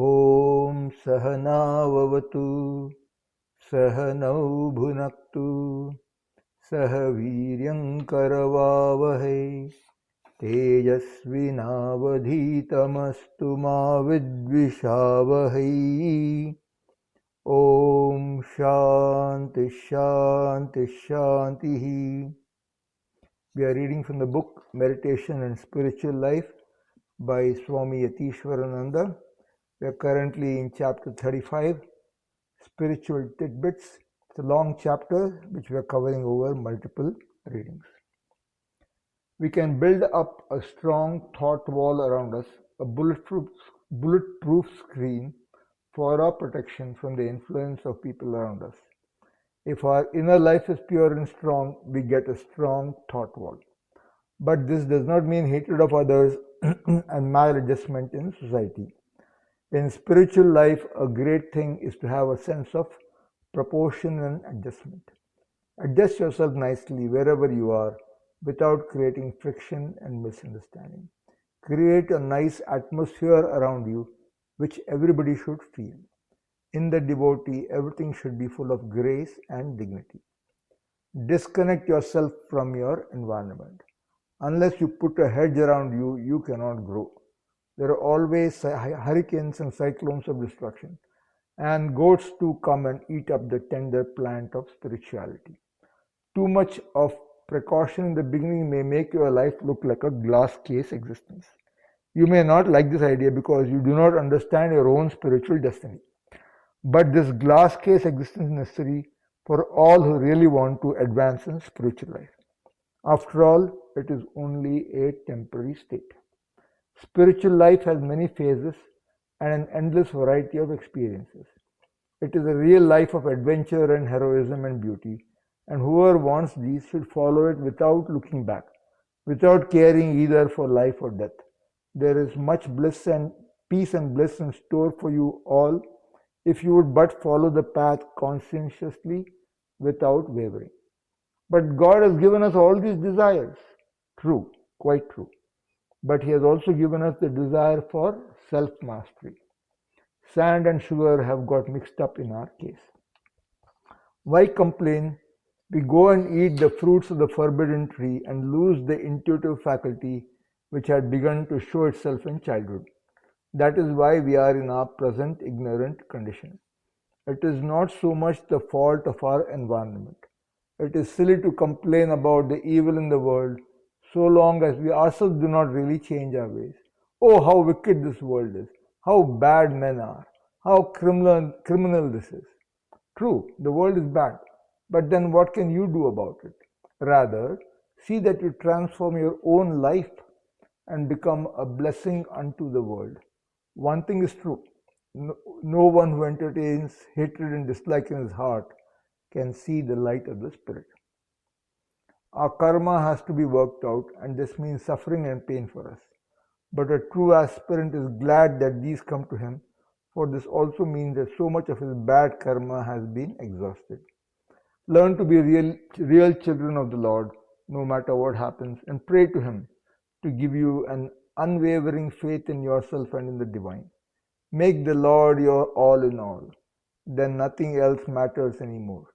ॐ सहनाववतु सहनौ भुनक्तु सह वीर्यं करवावहै तेजस्विनावधीतमस्तु मा विद्विषावहै। ॐ शान्ति शान्ति शान्तिः. We are reading from the book Meditation and Spiritual Life by Swami Yatiswarananda. We are currently in chapter 35, Spiritual Tidbits. It's a long chapter which we are covering over multiple readings. We can build up a strong thought wall around us, a bulletproof screen for our protection from the influence of people around us. If our inner life is pure and strong, we get a strong thought wall. But this does not mean hatred of others and maladjustment in society. In spiritual life, a great thing is to have a sense of proportion and adjustment. Adjust yourself nicely wherever you are without creating friction and misunderstanding. Create a nice atmosphere around you which everybody should feel. In the devotee, everything should be full of grace and dignity. Disconnect yourself from your environment. Unless you put a hedge around you, you cannot grow. There are always hurricanes and cyclones of destruction, and goats too come and eat up the tender plant of spirituality. Too much of precaution in the beginning may make your life look like a glass case existence. You may not like this idea because you do not understand your own spiritual destiny. But this glass case existence is necessary for all who really want to advance in spiritual life. After all, it is only a temporary state. Spiritual life has many phases and an endless variety of experiences. It is a real life of adventure and heroism and beauty, and whoever wants these should follow it without looking back, without caring either for life or death. There is much bliss and peace and bliss in store for you all if you would but follow the path conscientiously without wavering. But God has given us all these desires. True, quite true. But He has also given us the desire for self-mastery. Sand and sugar have got mixed up in our case. Why complain? We go and eat the fruits of the forbidden tree and lose the intuitive faculty which had begun to show itself in childhood. That is why we are in our present ignorant condition. It is not so much the fault of our environment. It is silly to complain about the evil in the world so long as we ourselves do not really change our ways. Oh, how wicked this world is, how bad men are, how criminal this is. True, the world is bad, but then what can you do about it? Rather, see that you transform your own life and become a blessing unto the world. One thing is true, no one who entertains hatred and dislike in his heart can see the light of the Spirit. Our karma has to be worked out, and this means suffering and pain for us. But a true aspirant is glad that these come to him, for this also means that so much of his bad karma has been exhausted. Learn to be real children of the Lord, no matter what happens, and pray to Him to give you an unwavering faith in yourself and in the divine. Make the Lord your all in all. Then nothing else matters anymore.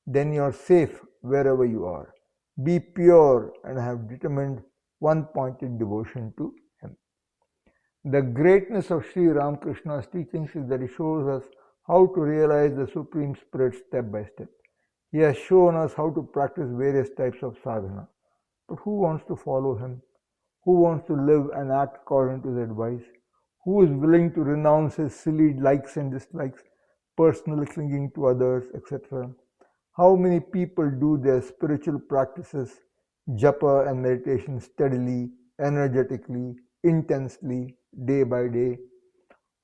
Then you are safe wherever you are. Be pure and have determined one-pointed devotion to Him. The greatness of Sri Ramakrishna's teachings is that He shows us how to realize the Supreme Spirit step by step. He has shown us how to practice various types of sadhana. But who wants to follow Him? Who wants to live and act according to His advice? Who is willing to renounce his silly likes and dislikes, personal clinging to others, etc.? How many people do their spiritual practices, japa and meditation steadily, energetically, intensely, day by day?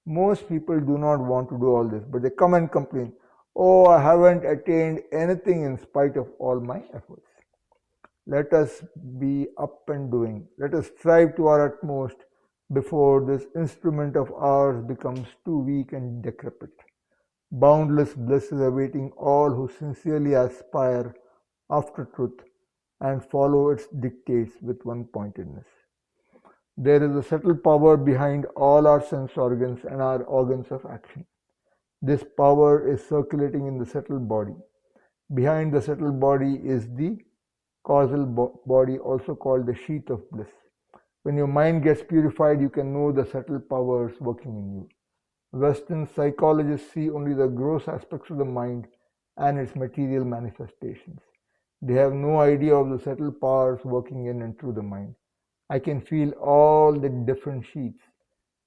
Most people do not want to do all this, but they come and complain, oh, I haven't attained anything in spite of all my efforts. Let us be up and doing. Let us strive to our utmost before this instrument of ours becomes too weak and decrepit. Boundless bliss is awaiting all who sincerely aspire after truth and follow its dictates with one-pointedness. There is a subtle power behind all our sense organs and our organs of action. This power is circulating in the subtle body. Behind the subtle body is the causal body, also called the sheath of bliss. When your mind gets purified, you can know the subtle powers working in you. Western psychologists see only the gross aspects of the mind and its material manifestations. They have no idea of the subtle powers working in and through the mind. I can feel all the different sheaths,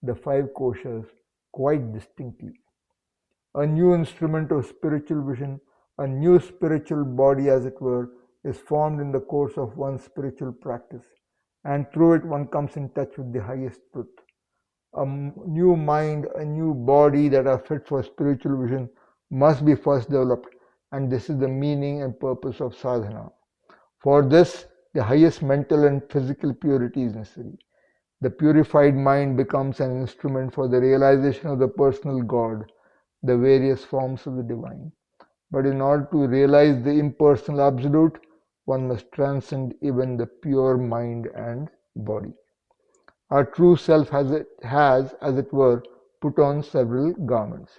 the five koshas, quite distinctly. A new instrument of spiritual vision, a new spiritual body, as it were, is formed in the course of one's spiritual practice, and through it one comes in touch with the highest truth. A new mind, a new body that are fit for spiritual vision must be first developed, and this is the meaning and purpose of sadhana. For this, the highest mental and physical purity is necessary. The purified mind becomes an instrument for the realization of the personal God, the various forms of the divine. But in order to realize the impersonal absolute, one must transcend even the pure mind and body. Our true self has, as it were, put on several garments.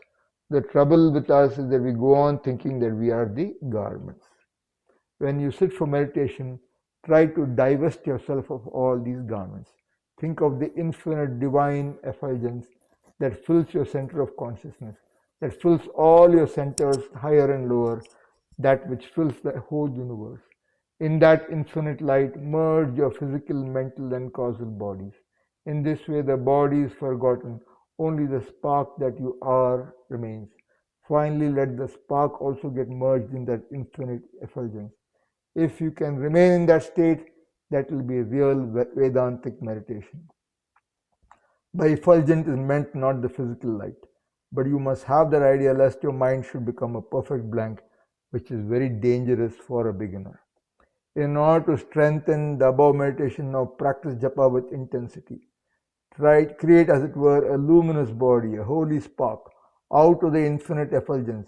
The trouble with us is that we go on thinking that we are the garments. When you sit for meditation, try to divest yourself of all these garments. Think of the infinite divine effulgence that fills your center of consciousness, that fills all your centers, higher and lower, that which fills the whole universe. In that infinite light, merge your physical, mental, and causal bodies. In this way, the body is forgotten, only the spark that you are remains. Finally, let the spark also get merged in that infinite effulgence. If you can remain in that state, that will be real Vedantic meditation. By effulgent is meant not the physical light, but you must have that idea lest your mind should become a perfect blank, which is very dangerous for a beginner. In order to strengthen the above meditation, now practice japa with intensity. Create, as it were, a luminous body, a holy spark, out of the infinite effulgence,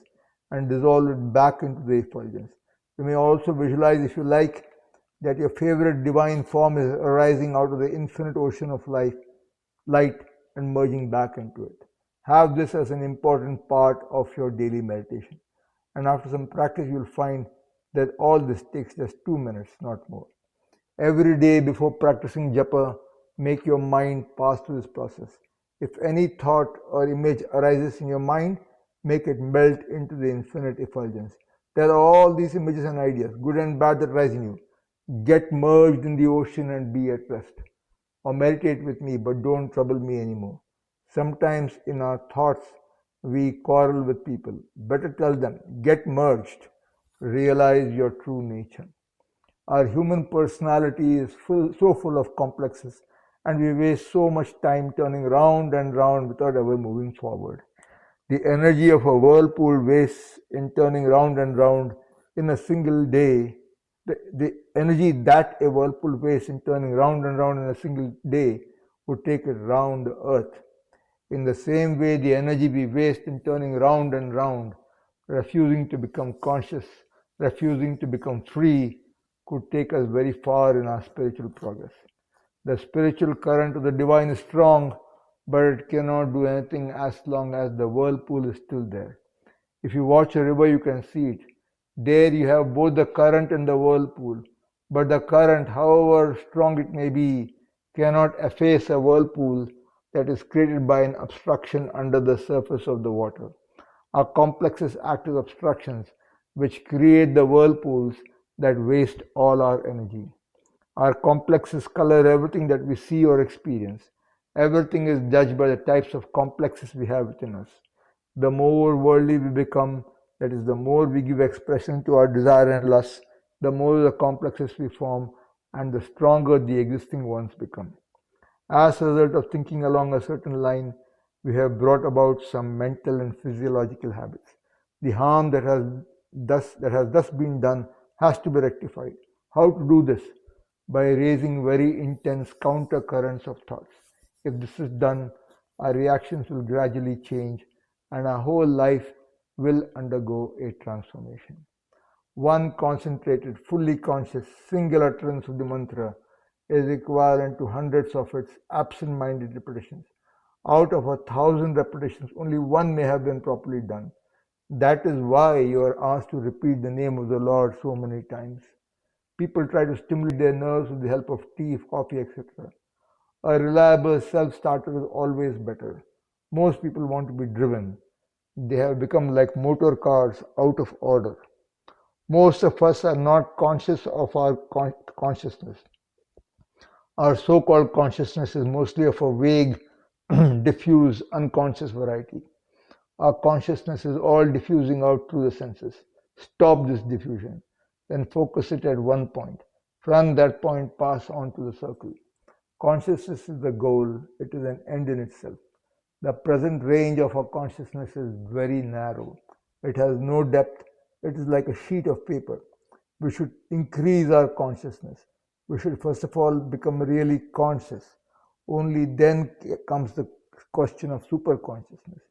and dissolve it back into the effulgence. You may also visualize, if you like, that your favorite divine form is arising out of the infinite ocean of light, and merging back into it. Have this as an important part of your daily meditation. And after some practice, you'll find that all this takes just 2 minutes, not more. Every day before practicing japa, make your mind pass through this process. If any thought or image arises in your mind, make it melt into the infinite effulgence. Tell all these images and ideas, good and bad, that rise in you, get merged in the ocean and be at rest. Or meditate with me, but don't trouble me anymore. Sometimes in our thoughts, we quarrel with people. Better tell them, get merged. Realize your true nature. Our human personality is so full of complexes, and we waste so much time turning round and round without ever moving forward. The energy of a whirlpool wastes in turning round and round in a single day. The energy that a whirlpool wastes in turning round and round in a single day would take it round the earth. In the same way, the energy we waste in turning round and round, refusing to become conscious, refusing to become free, could take us very far in our spiritual progress. The spiritual current of the divine is strong, but it cannot do anything as long as the whirlpool is still there. If you watch a river, you can see it. There you have both the current and the whirlpool, but the current, however strong it may be, cannot efface a whirlpool that is created by an obstruction under the surface of the water. Our complexes act as obstructions which create the whirlpools that waste all our energy. Our complexes color everything that we see or experience. Everything is judged by the types of complexes we have within us. The more worldly we become, that is, the more we give expression to our desire and lust, the more the complexes we form, and the stronger the existing ones become. As a result of thinking along a certain line, we have brought about some mental and physiological habits. The harm that has thus been done has to be rectified. How to do this? By raising very intense counter currents of thoughts. If this is done, our reactions will gradually change and our whole life will undergo a transformation. One concentrated, fully conscious, single utterance of the mantra is equivalent to hundreds of its absent-minded repetitions. Out of 1,000 repetitions, only one may have been properly done. That is why you are asked to repeat the name of the Lord so many times. People try to stimulate their nerves with the help of tea, coffee, etc. A reliable self-starter is always better. Most people want to be driven. They have become like motor cars out of order. Most of us are not conscious of our consciousness. Our so-called consciousness is mostly of a vague, diffuse, unconscious variety. Our consciousness is all diffusing out through the senses. Stop this diffusion. Then focus it at one point. From that point, pass on to the circle. Consciousness is the goal. It is an end in itself. The present range of our consciousness is very narrow. It has no depth. It is like a sheet of paper. We should increase our consciousness. We should first of all become really conscious. Only then comes the question of superconsciousness.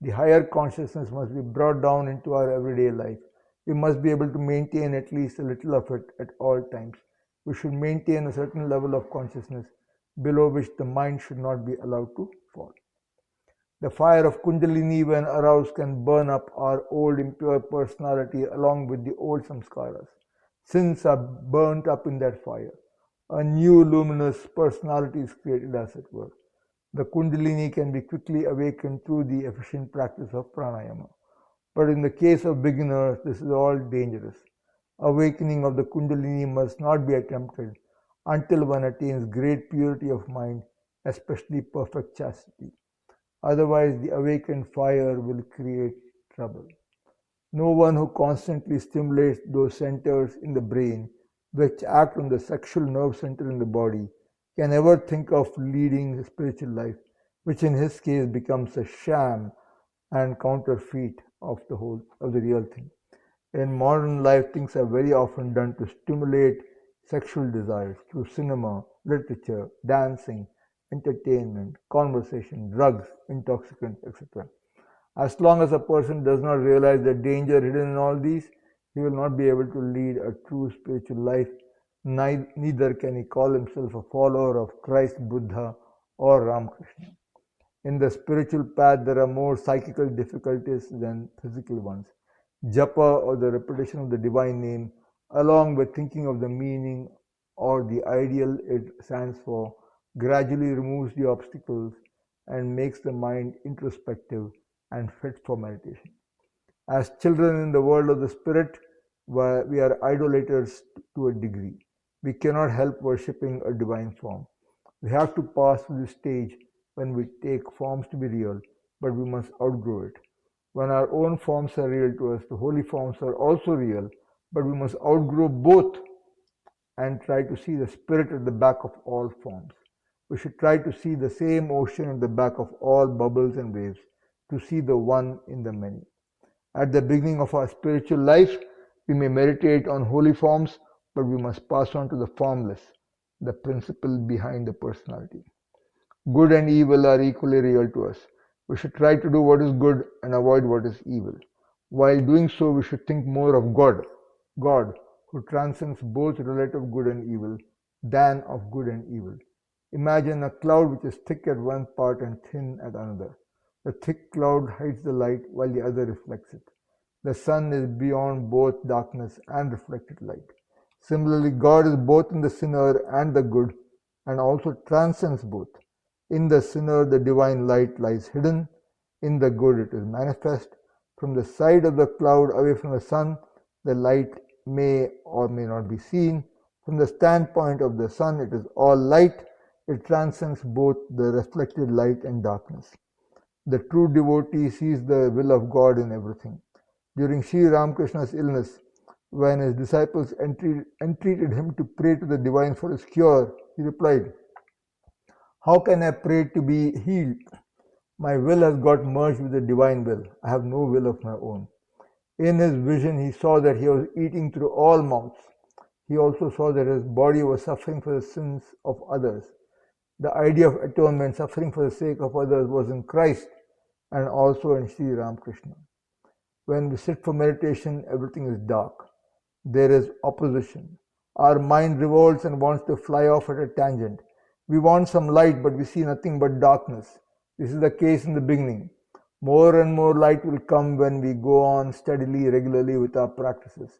The higher consciousness must be brought down into our everyday life. We must be able to maintain at least a little of it at all times. We should maintain a certain level of consciousness below which the mind should not be allowed to fall. The fire of Kundalini, when aroused, can burn up our old impure personality along with the old samskaras. Sins are burnt up in that fire. A new luminous personality is created, as it were. The Kundalini can be quickly awakened through the efficient practice of pranayama. But in the case of beginners, this is all dangerous. Awakening of the Kundalini must not be attempted until one attains great purity of mind, especially perfect chastity. Otherwise, the awakened fire will create trouble. No one who constantly stimulates those centers in the brain, which act on the sexual nerve center in the body, can ever think of leading a spiritual life, which in his case becomes a sham and counterfeit of the real thing. In modern life, things are very often done to stimulate sexual desires through cinema, literature, dancing, entertainment, conversation, drugs, intoxicants, etc. As long as a person does not realize the danger hidden in all these, he will not be able to lead a true spiritual life. Neither can he call himself a follower of Christ, Buddha, or Ramakrishna. In the spiritual path, there are more psychical difficulties than physical ones. Japa, or the repetition of the divine name, along with thinking of the meaning or the ideal it stands for, gradually removes the obstacles and makes the mind introspective and fit for meditation. As children in the world of the spirit, we are idolaters to a degree. We cannot help worshipping a divine form. We have to pass through the stage when we take forms to be real, but we must outgrow it. When our own forms are real to us, the holy forms are also real, but we must outgrow both and try to see the spirit at the back of all forms. We should try to see the same ocean at the back of all bubbles and waves, to see the one in the many. At the beginning of our spiritual life, we may meditate on holy forms, but we must pass on to the formless, the principle behind the personality. Good and evil are equally real to us. We should try to do what is good and avoid what is evil. While doing so, we should think more of God, who transcends both relative good and evil, than of good and evil. Imagine a cloud which is thick at one part and thin at another. The thick cloud hides the light while the other reflects it. The sun is beyond both darkness and reflected light. Similarly, God is both in the sinner and the good, and also transcends both. In the sinner, the divine light lies hidden. In the good, it is manifest. From the side of the cloud away from the sun, the light may or may not be seen. From the standpoint of the sun, it is all light. It transcends both the reflected light and darkness. The true devotee sees the will of God in everything. During Sri Ramakrishna's illness, when his disciples entreated him to pray to the divine for his cure, he replied, "How can I pray to be healed? My will has got merged with the divine will. I have no will of my own." In his vision, he saw that he was eating through all mouths. He also saw that his body was suffering for the sins of others. The idea of atonement, suffering for the sake of others, was in Christ and also in Sri Ramakrishna. When we sit for meditation, everything is dark. There is opposition. Our mind revolts and wants to fly off at a tangent. We want some light, but we see nothing but darkness. This is the case in the beginning. More and more light will come when we go on steadily, regularly with our practices.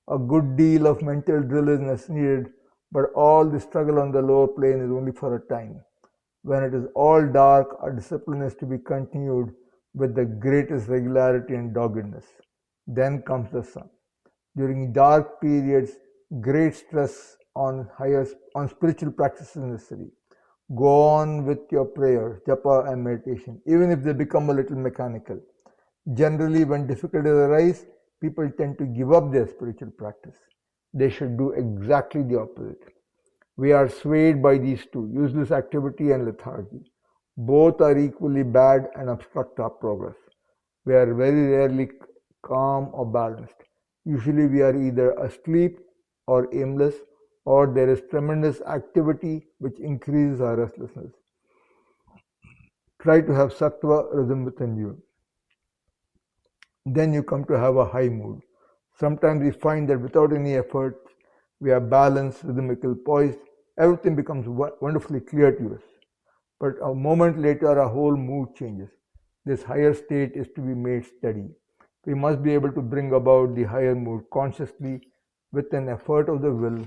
A good deal of mental drill is needed, but all the struggle on the lower plane is only for a time. When it is all dark, our discipline is to be continued with the greatest regularity and doggedness. Then comes the sun. During dark periods, great stress on spiritual practice is necessary. Go on with your prayers, japa and meditation, even if they become a little mechanical. Generally, when difficulties arise, people tend to give up their spiritual practice. They should do exactly the opposite. We are swayed by these two, useless activity and lethargy. Both are equally bad and obstruct our progress. We are very rarely calm or balanced. Usually we are either asleep or aimless, or there is tremendous activity which increases our restlessness. Try to have sattva rhythm within you. Then you come to have a high mood. Sometimes we find that without any effort, we are balanced, rhythmical, poised. Everything becomes wonderfully clear to us. But a moment later, our whole mood changes. This higher state is to be made steady. We must be able to bring about the higher mood consciously with an effort of the will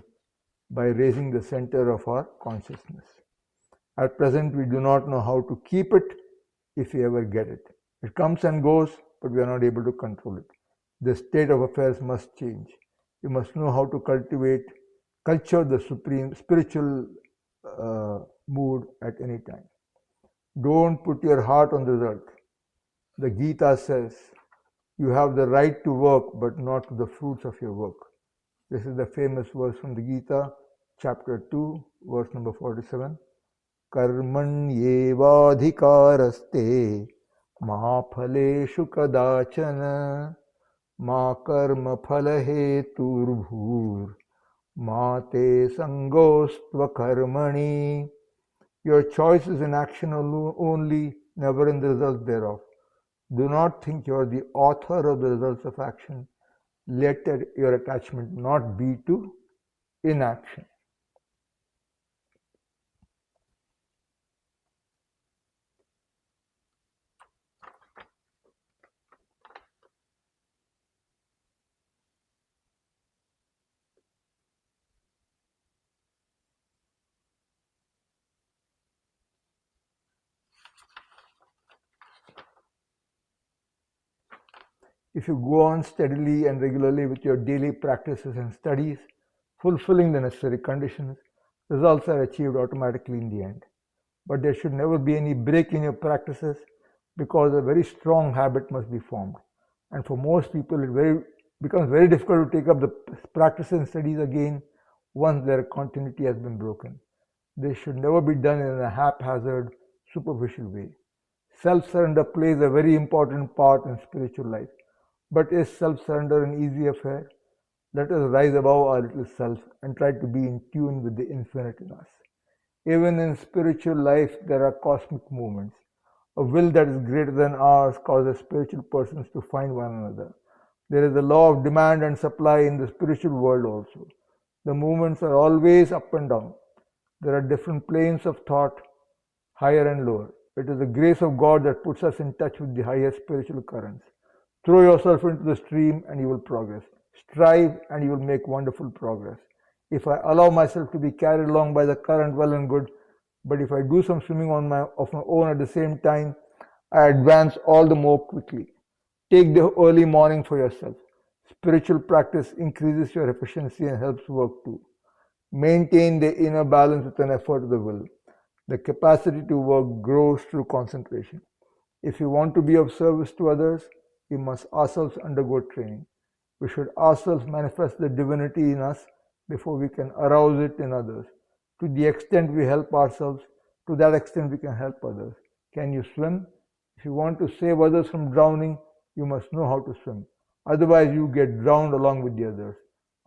by raising the center of our consciousness. At present, we do not know how to keep it if we ever get it. It comes and goes, but we are not able to control it. The state of affairs must change. We must know how to culture the supreme spiritual mood at any time. Don't put your heart on the result. The Gita says, you have the right to work, but not to the fruits of your work. This is the famous verse from the Gita, chapter 2, verse number 47. Karmanyevadhikaraste ma phaleshu kadachana ma karma phalaheturbhur ma te sangostva karmani. Your choice is in action only, never in the result thereof. Do not think you are the author of the results of action. Let your attachment not be to inaction. If you go on steadily and regularly with your daily practices and studies, fulfilling the necessary conditions, results are achieved automatically in the end. But there should never be any break in your practices because a very strong habit must be formed. And for most people, it becomes very difficult to take up the practices and studies again once their continuity has been broken. They should never be done in a haphazard, superficial way. Self-surrender plays a very important part in spiritual life. But is self-surrender an easy affair? Let us rise above our little self and try to be in tune with the infinite in us. Even in spiritual life, there are cosmic movements. A will that is greater than ours causes spiritual persons to find one another. There is a law of demand and supply in the spiritual world also. The movements are always up and down. There are different planes of thought, higher and lower. It is the grace of God that puts us in touch with the higher spiritual currents. Throw yourself into the stream and you will progress. Strive and you will make wonderful progress. If I allow myself to be carried along by the current, well and good, but if I do some swimming of my own at the same time, I advance all the more quickly. Take the early morning for yourself. Spiritual practice increases your efficiency and helps work too. Maintain the inner balance with an effort of the will. The capacity to work grows through concentration. If we want to be of service to others, we must ourselves undergo training. We should ourselves manifest the divinity in us before we can arouse it in others. To the extent we help ourselves, to that extent we can help others. Can you swim? If you want to save others from drowning, you must know how to swim. Otherwise, you get drowned along with the others.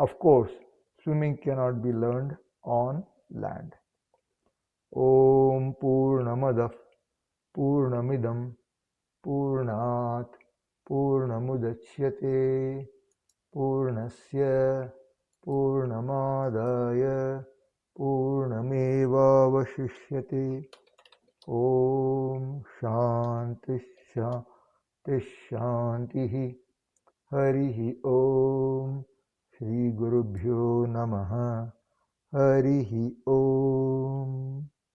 Of course, swimming cannot be learned on land. Om Purnamadah Purnamidam Purnat Purnamudachyate Purnasya पूर्णमादाय पूर्णमेवावशिष्यते। ॐ शान्ति शान्ति शान्तिः। हरिः ॐ। श्रीगुरुभ्यो नमः। हरिः ॐ।